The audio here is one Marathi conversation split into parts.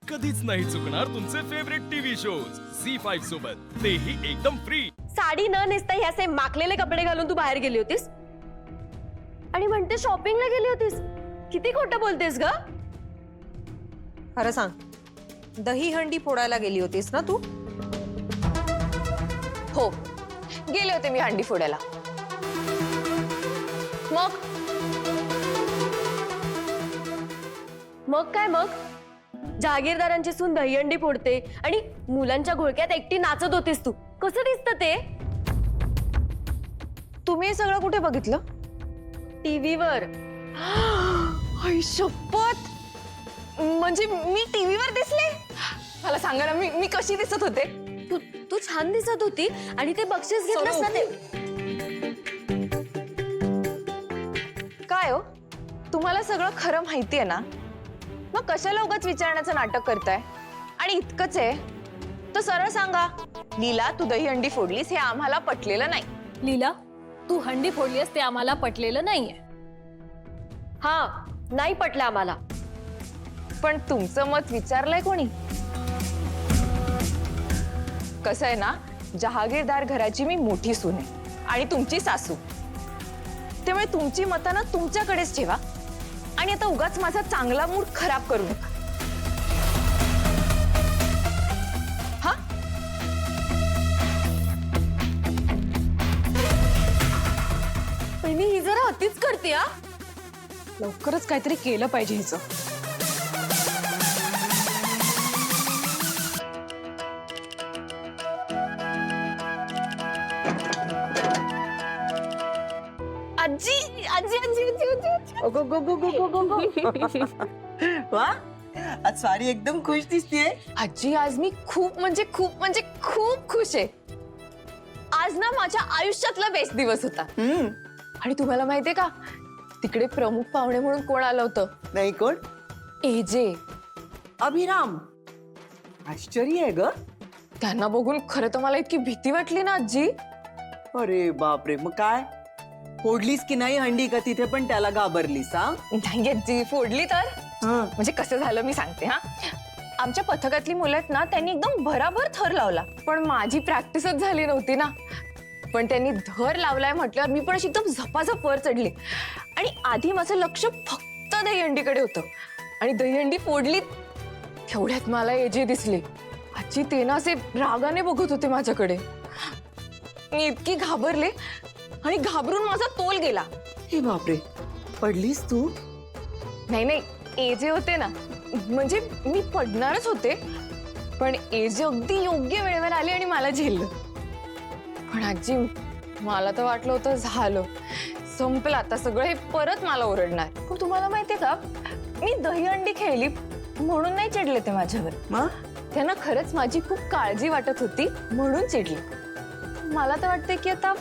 कधीच नाही चुकणार तुमचे फेवरेट टीव्ही शोज झी5 सोबत, तेही एकदम फ्री। साडी न नेसता हे असे माखलेले कपडे घालून तू बाहेर गेली होतीस आणि म्हणते शॉपिंगला गेली होतीस। किती खोटं बोलतेस ग? खरं सांग, दही हंडी फोडायला गेली होतीस ना तू? हो, गेले होते मी हंडी फोडायला। मग काय मग? जहागीरदारांची सून दहीहंडी फोडते आणि मुलांच्या घोळक्यात एकटी नाचत होतीस तू। कसं दिसतं ते? तुम्ही हे सगळं कुठे बघितलं? टीव्हीवर। आई शपथ! म्हणजे मी टीव्हीवर दिसले? मला सांगा ना, मी कशी दिसत होते? तू छान दिसत होती आणि ते बक्षीस घेतलंस ना ते। काय हो, तुम्हाला सगळं खरं माहितीये ना? मग कशाला उगाच विचारण्याचं नाटक करताय? आणि इतकंच आहे तर सरळ सांगा, लीला तू दही हंडी फोडलीस हे आम्हाला पटलेलं नाही। लीला, तू हंडी फोडलीस ते आम्हाला पटलेलं नाहीये। हा, नाही पटलं आम्हाला। पण तुमचं मत विचारलंय कोणी? कसं आहे ना, जहागीरदार घराची मी मोठी सून आहे आणि तुमची सासू, त्यामुळे तुमची मतं ना तुमच्याकडेच ठेवा आणि आता उगाच माझा चांगला मूड खराब करू नका। हा, पण ही जरा अतिच करते। हा, लवकरच काहीतरी केलं पाहिजे हिचं। आजी आजी आजी आजी आजी गो गो गो गो गो गो गो वा, आज सारी एकदम खुश दिसतीये। आजी आज मी खूप खूप खुश आहे। आज ना माझ्या आयुष्यातला बेस्ट दिवस होता। आणि तुम्हाला माहितीये का, तिकडे प्रमुख पाहुणे म्हणून कोण आलं होतं? नाही कोण? एजे। अभिराम। आश्चर्य आहे ग। त्यांना बघून खरं तर मला इतकी भीती वाटली ना आजी। अरे बापरे, मग काय फोडलीस की नाही हंडी? का तिथे पण त्याला घाबरलीस? हा, नाही आजी, फोडली तर म्हणजे कसं झालं मी सांगते। हा, आमच्या पथकातली मुलं आहेत ना, त्यांनी एकदम भराभर थर लावला, पण माझी प्रॅक्टिसच झाली नव्हती ना। पण त्यांनी धर लावलाय म्हटल्यावर मी पण अशी एकदम झपाझप वर चढली आणि आधी माझं लक्ष फक्त दहीहंडीकडे होतं आणि दहीहंडी फोडली तेवढ्यात मला एजे दिसले। आजी ते ना असे रागाने बघत होते माझ्याकडे। मी इतकी घाबरले आणि घाबरून माझा तोल गेला। हे बापरे, पडलीस तू? नाही नाही, एजे होते ना, म्हणजे मी पडणारच होते, पण एजे अगदी योग्य वेळेवर आले आणि मला झेललं। पण आजी, मला तर वाटलं होतं झालं, संपलं आता सगळं, हे परत मला ओरडणार। पण तुम्हाला माहितीये का, मी दहीहंडी खेळली म्हणून नाही चिडले ते माझ्यावर। मग त्यांना खरंच माझी खूप काळजी वाटत होती म्हणून चिडले। मला तर वाटते की आता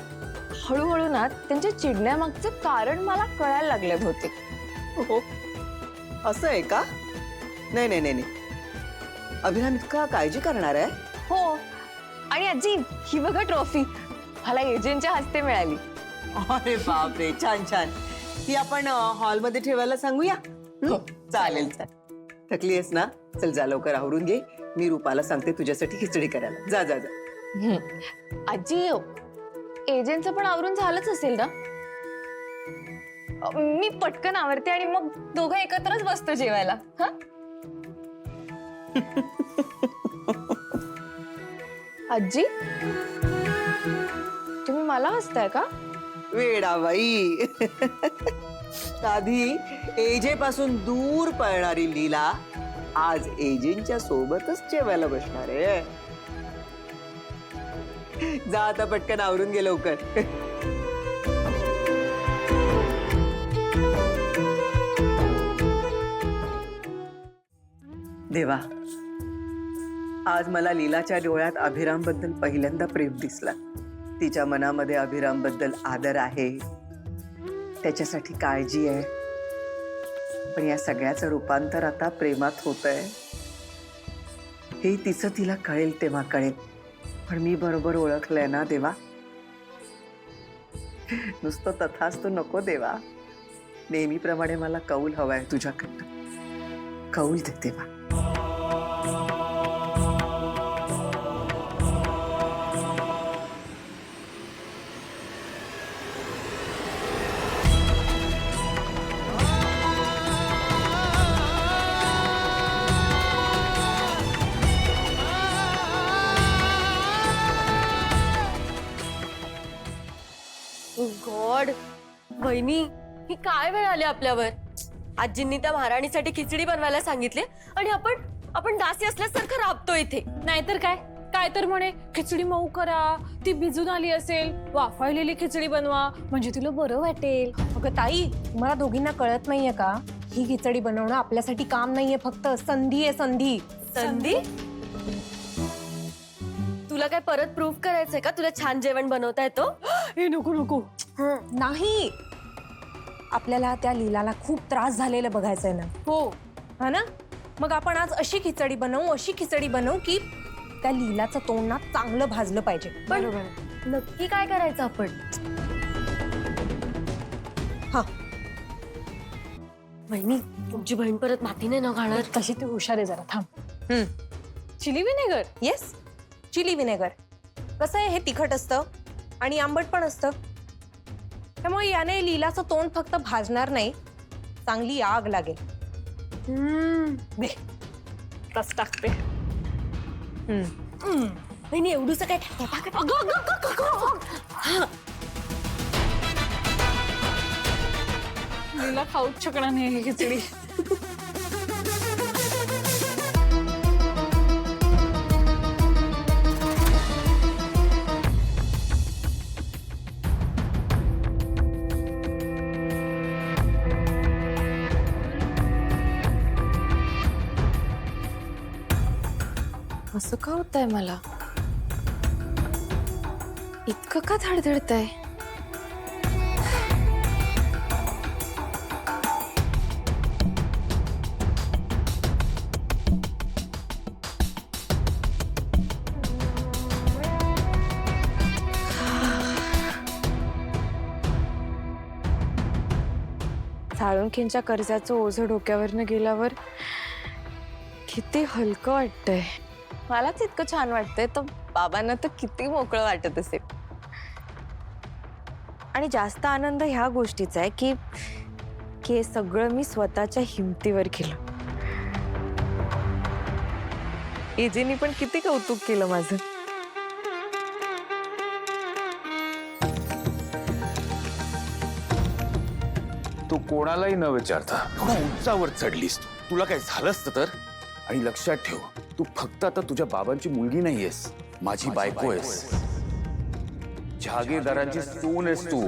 हळूहळू ना त्यांच्या चिडण्यामागचं कारण मला कळायला लागलं होते। हो, असं आहे का? नाही नाही नाही, अभिराम इतका काळजी करणार आहे? हो, आणि आजी ही बघा ट्रॉफी, मला एजंटच्या हस्ते मिळाली। अरे बापरे, छान छान। ती आपण हॉलमध्ये ठेवायला सांगूया? चालेल चालेल। थकली आहेस ना? चल जा, लवकर आवरून घे। मी रूपाला सांगते तुझ्यासाठी खिचडी करायला। जा जा जा। आजी, एजंटचं पण आवरून झालंच असेल ना? मी पटकन आवरते आणि मग दोघं एकत्रच बसतो जेवायला। हा, आजी तुम्ही मला हसताय का? वेडाबाई, आधी एजे पासून दूर पळणारी लीला आज एजेंच्या सोबतच जेवायला बसणार आहे। जा आता, पटकन आवरून गे लवकर। देवा, आज मला लीलाच्या डोळ्यात अभिराम बद्दल पहिल्यांदा प्रेम दिसला। तिच्या मनामध्ये अभिराम बद्दल आदर आहे, त्याच्यासाठी काळजी आहे, पण या सगळ्याचं रूपांतर आता प्रेमात होतंय। हे तिचं तिला कळेल तेव्हा कळेल, पण मी बरोबर ओळखलंय ना देवा? नुसतं तथास्तु नको देवा, नेहमीप्रमाणे मला कौल हवाय तुझ्याकडनं। कौल दे देवा। वहिनी, ही काय वेळ आली आपल्यावर? आजींनी त्या महाराणीसाठी खिचडी बनवायला सांगितले आणि आपण दासी असल्यासारखं राबतो इथे. नाहीतर काय काय तर म्हणे खिचडी मऊ करा, ती भिजून आली असेल, वाफाळलेली खिचडी बनवा म्हणजे तुला बरं वाटेल. अगं ताई, तुम्हाला दोघींना कळत नाहीये का? ही खिचडी बनवणं आपल्यासाठी काम नाहीये, फक्त संधी आहे, संधी. संधी? तुला काय परत प्रूफ करायचंय का तुला छान जेवण बनवता येतो? हे नको नको. नाही, आपल्याला त्या लीलाला खूप त्रास झालेला बघायचंय ना. हो, हा ना? मग आपण आज अशी खिचडी बनवू की त्या लीलाचं तोंड ना चांगलं भाजलं पाहिजे. पण नक्की काय करायचं आपण? हा, वहिनी, तुमची बहीण परत माती नाही ना घालणार? तशी ती हुशार आहे जरा. थांब. Chilli vinegar. Yes, chilli vinegar. कसं आहे, हे तिखट असतं आणि आंबट पण असतं, त्यामुळे याने लीलाचं तोंड फक्त भाजणार नाही, चांगली आग लागेल. दे तस टाकते. वहिनी, एवढूच काय टाकते? तिला खाऊच शकणार नाही ही खिचडी. असं का होतंय मला? इतकं का धडधडतंय? साळुंखेंच्या कर्जाचं ओझं डोक्यावरनं गेल्यावर किती हलकं वाटतंय. मलाच इतकं छान वाटतंय तर बाबांना तर किती मोकळं वाटत असेल. आणि जास्त आनंद ह्या गोष्टीचा आहे की हे सगळं मी स्वतःच्या हिमतीवर केलं. एजेनी पण किती कौतुक केलं माझं. तू कोणालाही न विचारता उंचावर चढलीस. तुला काय झालं असतं तर. आणि लक्षात ठेव, तू फक्त आता तुझ्या बाबांची मुलगी नाहीयेस, माझी बायको आहेस. जहागीरदारांची सून आहेस तू.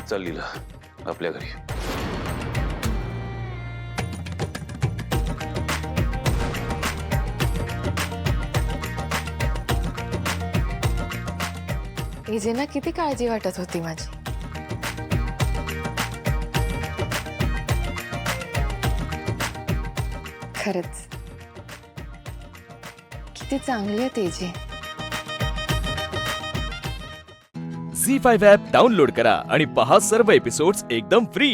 चल लीला, आपल्या घरी. एजेना किती काळजी वाटत होती माझी. खरंच किती चांगली आहे तेजे. झी 5 ॲप डाउनलोड करा आणि पहा सर्व एपिसोड्स एकदम फ्री.